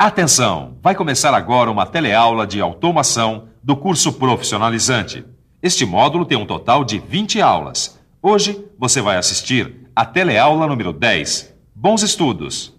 Atenção! Vai começar agora uma teleaula de automação do curso profissionalizante. Este módulo tem um total de 20 aulas. Hoje você vai assistir a teleaula número 10. Bons estudos!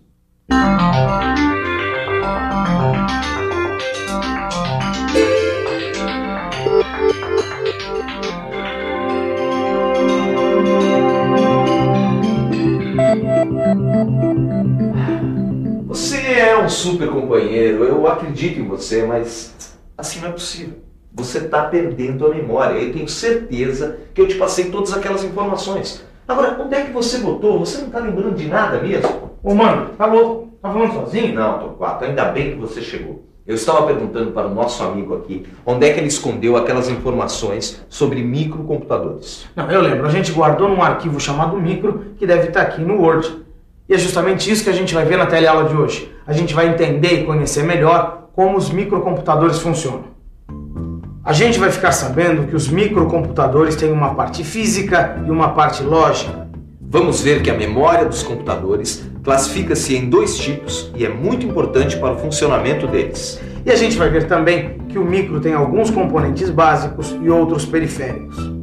Você é um super companheiro, eu acredito em você, mas assim não é possível. Você está perdendo a memória. Eu tenho certeza que eu te passei todas aquelas informações. Agora, onde é que você botou? Você não está lembrando de nada mesmo? Ô mano, tá louco? Tá falando sozinho? Não, Torquato, ainda bem que você chegou. Eu estava perguntando para o nosso amigo aqui onde é que ele escondeu aquelas informações sobre microcomputadores. Não, eu lembro. A gente guardou num arquivo chamado micro que deve estar aqui no Word. E é justamente isso que a gente vai ver na teleaula de hoje. A gente vai entender e conhecer melhor como os microcomputadores funcionam. A gente vai ficar sabendo que os microcomputadores têm uma parte física e uma parte lógica. Vamos ver que a memória dos computadores classifica-se em dois tipos e é muito importante para o funcionamento deles. E a gente vai ver também que o micro tem alguns componentes básicos e outros periféricos.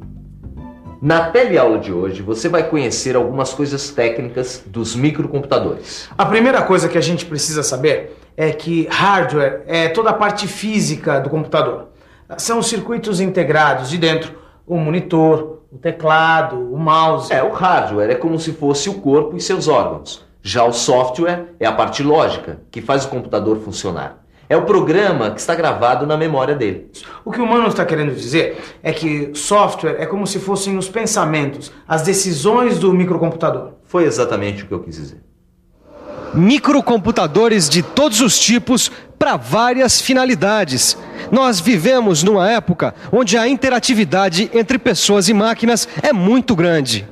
Na teleaula de hoje, você vai conhecer algumas coisas técnicas dos microcomputadores. A primeira coisa que a gente precisa saber é que hardware é toda a parte física do computador. São os circuitos integrados e dentro o monitor, o teclado, o mouse. O hardware é como se fosse o corpo e seus órgãos. Já o software é a parte lógica, que faz o computador funcionar. É o programa que está gravado na memória dele. O que o Mano está querendo dizer é que software é como se fossem os pensamentos, as decisões do microcomputador. Foi exatamente o que eu quis dizer. Microcomputadores de todos os tipos para várias finalidades. Nós vivemos numa época onde a interatividade entre pessoas e máquinas é muito grande.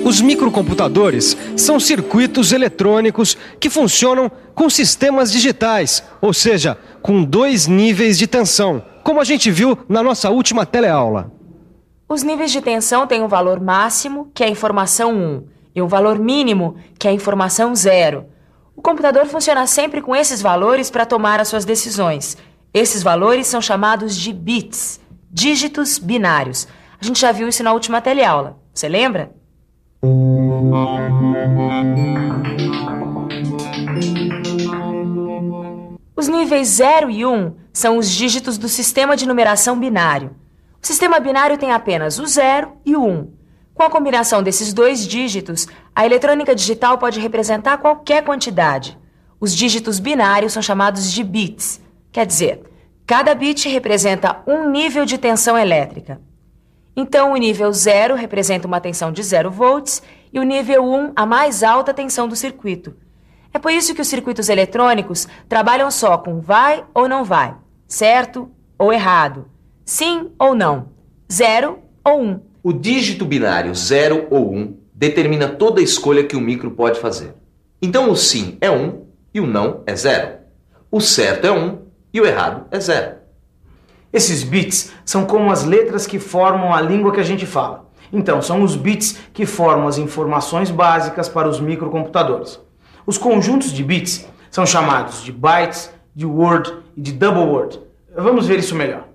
Os microcomputadores são circuitos eletrônicos que funcionam com sistemas digitais, ou seja, com 2 níveis de tensão, como a gente viu na nossa última teleaula. Os níveis de tensão têm um valor máximo, que é a informação 1, e um valor mínimo, que é a informação 0. O computador funciona sempre com esses valores para tomar as suas decisões. Esses valores são chamados de bits, dígitos binários. A gente já viu isso na última teleaula. Você lembra? Os níveis 0 e 1 são os dígitos do sistema de numeração binário. O sistema binário tem apenas o 0 e o 1. Com a combinação desses 2 dígitos, a eletrônica digital pode representar qualquer quantidade. Os dígitos binários são chamados de bits. Quer dizer, cada bit representa um nível de tensão elétrica. Então, o nível 0 representa uma tensão de 0 volts e o nível 1 a mais alta tensão do circuito. É por isso que os circuitos eletrônicos trabalham só com vai ou não vai, certo ou errado, sim ou não, 0 ou 1. O dígito binário 0 ou 1 determina toda a escolha que o micro pode fazer. Então o sim é 1 e o não é 0. O certo é 1 e o errado é 0. Esses bits são como as letras que formam a língua que a gente fala. Então, são os bits que formam as informações básicas para os microcomputadores. Os conjuntos de bits são chamados de bytes, de word e de double word. Vamos ver isso melhor.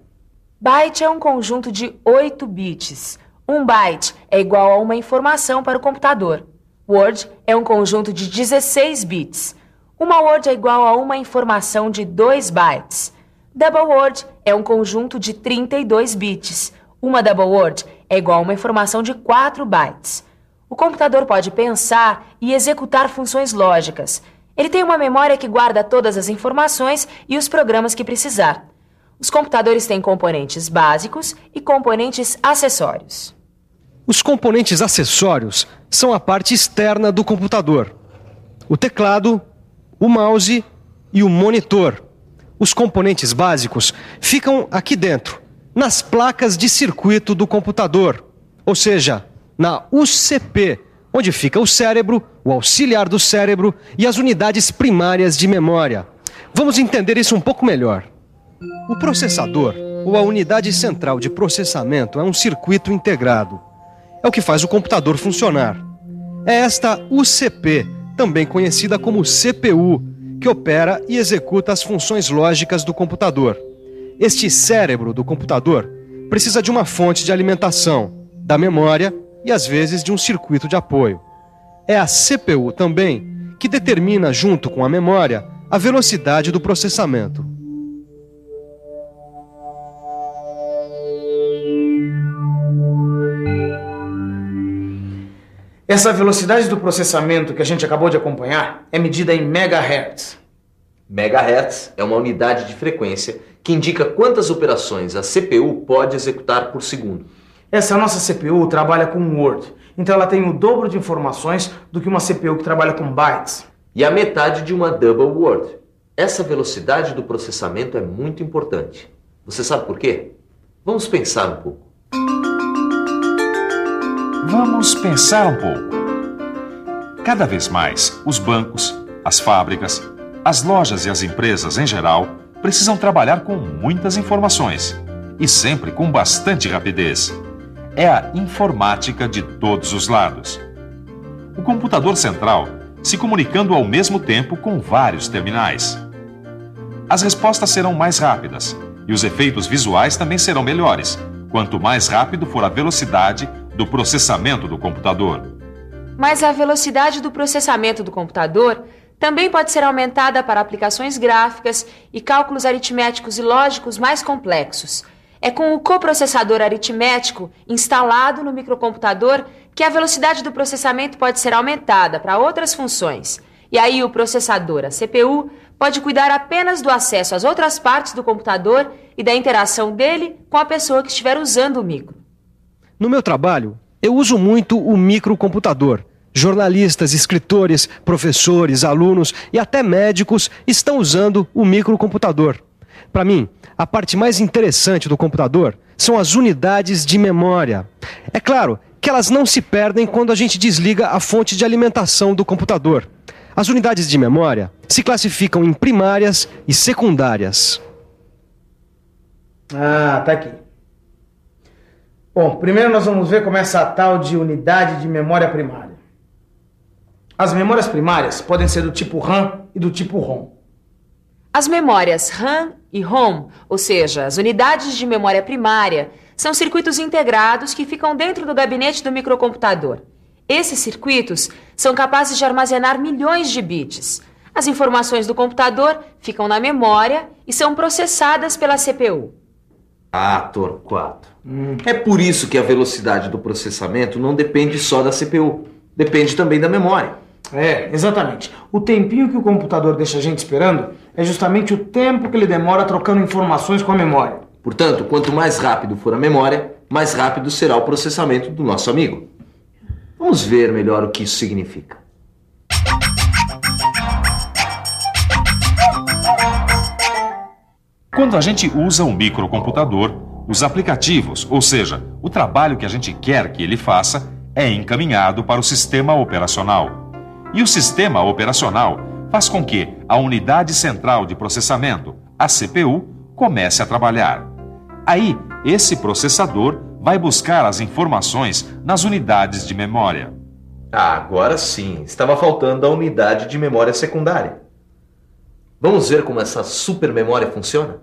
Byte é um conjunto de 8 bits. Um byte é igual a uma informação para o computador. Word é um conjunto de 16 bits. Uma word é igual a uma informação de 2 bytes. Double word é um conjunto de 32 bits. Uma double word é igual a uma informação de 4 bytes. O computador pode pensar e executar funções lógicas. Ele tem uma memória que guarda todas as informações e os programas que precisar. Os computadores têm componentes básicos e componentes acessórios. Os componentes acessórios são a parte externa do computador. O teclado, o mouse e o monitor. Os componentes básicos ficam aqui dentro, nas placas de circuito do computador, ou seja, na UCP, onde fica o cérebro, o auxiliar do cérebro e as unidades primárias de memória. Vamos entender isso um pouco melhor. O processador, ou a unidade central de processamento, é um circuito integrado. É o que faz o computador funcionar. É esta UCP, também conhecida como CPU, que opera e executa as funções lógicas do computador. Este cérebro do computador precisa de uma fonte de alimentação, da memória e às vezes de um circuito de apoio. É a CPU também que determina, junto com a memória, a velocidade do processamento. Essa velocidade do processamento que a gente acabou de acompanhar é medida em megahertz. Megahertz é uma unidade de frequência que indica quantas operações a CPU pode executar por segundo. Essa nossa CPU trabalha com Word, então ela tem o dobro de informações do que uma CPU que trabalha com bytes. E a metade de uma double word. Essa velocidade do processamento é muito importante. Você sabe por quê? Vamos pensar um pouco. Vamos pensar um pouco. Cada vez mais, os bancos, as fábricas, as lojas e as empresas em geral precisam trabalhar com muitas informações e sempre com bastante rapidez. É a informática de todos os lados. O computador central se comunicando ao mesmo tempo com vários terminais. As respostas serão mais rápidas e os efeitos visuais também serão melhores, quanto mais rápido for a velocidade do processamento do computador. Mas a velocidade do processamento do computador também pode ser aumentada para aplicações gráficas e cálculos aritméticos e lógicos mais complexos. É com o coprocessador aritmético instalado no microcomputador que a velocidade do processamento pode ser aumentada para outras funções. E aí o processador, a CPU, pode cuidar apenas do acesso às outras partes do computador e da interação dele com a pessoa que estiver usando o micro. No meu trabalho, eu uso muito o microcomputador. Jornalistas, escritores, professores, alunos e até médicos estão usando o microcomputador. Para mim, a parte mais interessante do computador são as unidades de memória. É claro que elas não se perdem quando a gente desliga a fonte de alimentação do computador. As unidades de memória se classificam em primárias e secundárias. Ah, tá aqui. Bom, primeiro nós vamos ver como é essa tal de unidade de memória primária. As memórias primárias podem ser do tipo RAM e do tipo ROM. As memórias RAM e ROM, ou seja, as unidades de memória primária, são circuitos integrados que ficam dentro do gabinete do microcomputador. Esses circuitos são capazes de armazenar milhões de bits. As informações do computador ficam na memória e são processadas pela CPU. Ah, Torquato. É por isso que a velocidade do processamento não depende só da CPU. Depende também da memória. É, exatamente. O tempinho que o computador deixa a gente esperando é justamente o tempo que ele demora trocando informações com a memória. Portanto, quanto mais rápido for a memória, mais rápido será o processamento do nosso amigo. Vamos ver melhor o que isso significa. Quando a gente usa um microcomputador, os aplicativos, ou seja, o trabalho que a gente quer que ele faça, é encaminhado para o sistema operacional. E o sistema operacional faz com que a unidade central de processamento, a CPU, comece a trabalhar. Aí, esse processador vai buscar as informações nas unidades de memória. Ah, agora sim. Estava faltando a unidade de memória secundária. Vamos ver como essa supermemória funciona?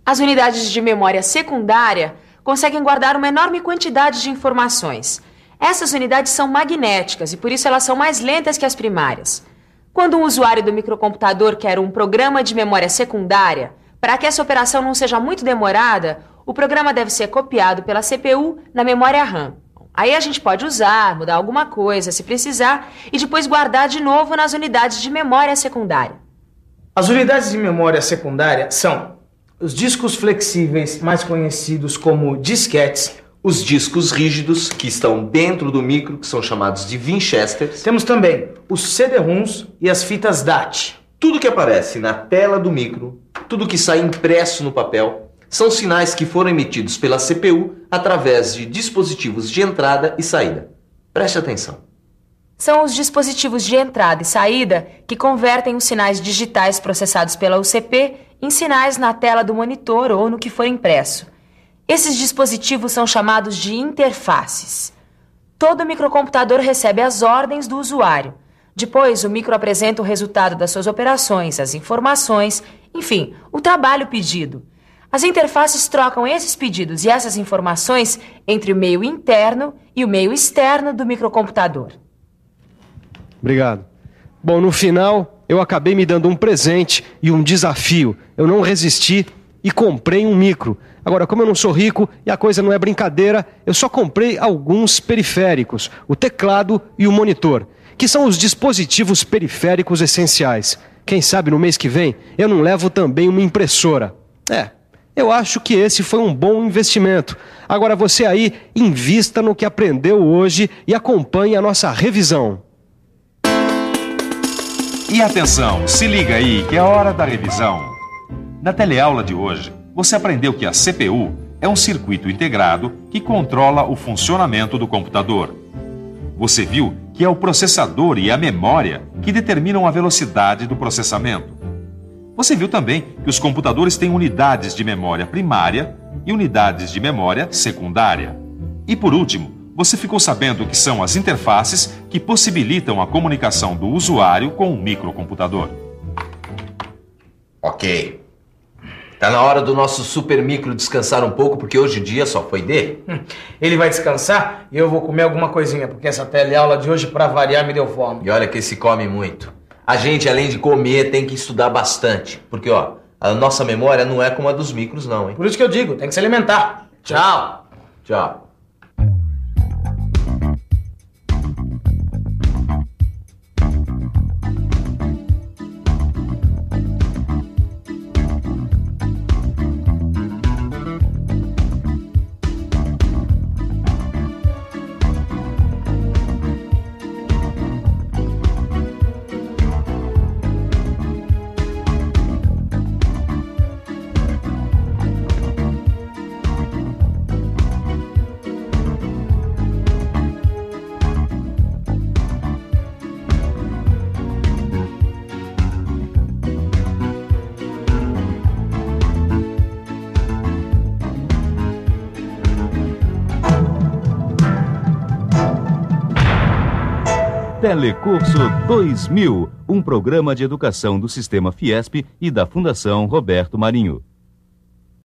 As unidades de memória secundária conseguem guardar uma enorme quantidade de informações. Essas unidades são magnéticas e por isso elas são mais lentas que as primárias. Quando um usuário do microcomputador quer um programa de memória secundária, para que essa operação não seja muito demorada, o programa deve ser copiado pela CPU na memória RAM. Aí a gente pode usar, mudar alguma coisa se precisar e depois guardar de novo nas unidades de memória secundária. As unidades de memória secundária são os discos flexíveis, mais conhecidos como disquetes, os discos rígidos, que estão dentro do micro, que são chamados de Winchesters. Temos também os CD-ROMs e as fitas DAT. Tudo que aparece na tela do micro, tudo que sai impresso no papel, são sinais que foram emitidos pela CPU através de dispositivos de entrada e saída. Preste atenção. São os dispositivos de entrada e saída que convertem os sinais digitais processados pela UCP em sinais na tela do monitor ou no que for impresso. Esses dispositivos são chamados de interfaces. Todo microcomputador recebe as ordens do usuário. Depois, o micro apresenta o resultado das suas operações, as informações, enfim, o trabalho pedido. As interfaces trocam esses pedidos e essas informações entre o meio interno e o meio externo do microcomputador. Obrigado. Bom, no final, eu acabei me dando um presente e um desafio. Eu não resisti e comprei um micro. Agora, como eu não sou rico e a coisa não é brincadeira, eu só comprei alguns periféricos, o teclado e o monitor, que são os dispositivos periféricos essenciais. Quem sabe no mês que vem eu não levo também uma impressora. Eu acho que esse foi um bom investimento. Agora você aí, invista no que aprendeu hoje e acompanhe a nossa revisão. E atenção, se liga aí que é hora da revisão. Na teleaula de hoje, você aprendeu que a CPU é um circuito integrado que controla o funcionamento do computador. Você viu que é o processador e a memória que determinam a velocidade do processamento. Você viu também que os computadores têm unidades de memória primária e unidades de memória secundária. E por último, você ficou sabendo que são as interfaces que possibilitam a comunicação do usuário com o microcomputador. Ok. Tá na hora do nosso super micro descansar um pouco, porque hoje o dia só foi dele. Ele vai descansar e eu vou comer alguma coisinha, porque essa teleaula de hoje, pra variar, me deu fome. E olha que se come muito. A gente, além de comer, tem que estudar bastante. Porque, a nossa memória não é como a dos micros, não, hein? Por isso que eu digo, tem que se alimentar. Tchau. Tchau. Telecurso 2000, um programa de educação do Sistema Fiesp e da Fundação Roberto Marinho.